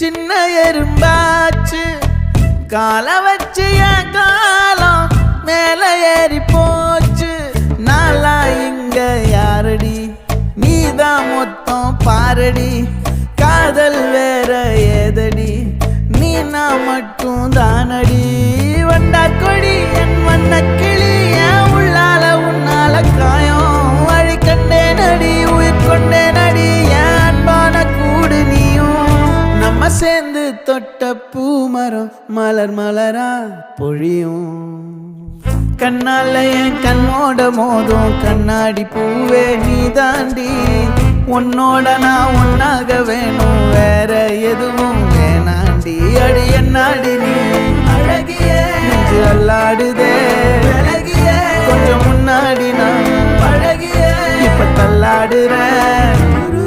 சின்ன எறும்பாச்சு கால வச்சு என் காலம் மேல ஏறி போச்சு. நாளா இங்க யாரடி நீதான் மொத்தம் பாரடி. காதல் வேற ஏதடி நீ நான் மட்டும் தானடி. வண்டா கொடி என் வண்ண கிளி என் உள்ளால உன்னால காயம் வழி கண்டே நடி உயிர் கொண்டே நடி என் அன்பான கூடு நீயும். நம்ம சேர்ந்து தொட்ட பூமரம் மலர் மலரா பொழியும். கண்ணால என் கண்ணோட மோதும் கண்ணாடி பூவே நீ தாண்டி. உன்னோட நான் ஒன்னாக வேணும் வேற எதுவும் வேணாண்டி. அடி என்னாடி நீ அழகிய நெஞ்சு அல்லாடுதே அழகிய கொஞ்சம் முன்னாடி நான் அழகிய இப்ப தள்ளாடுற.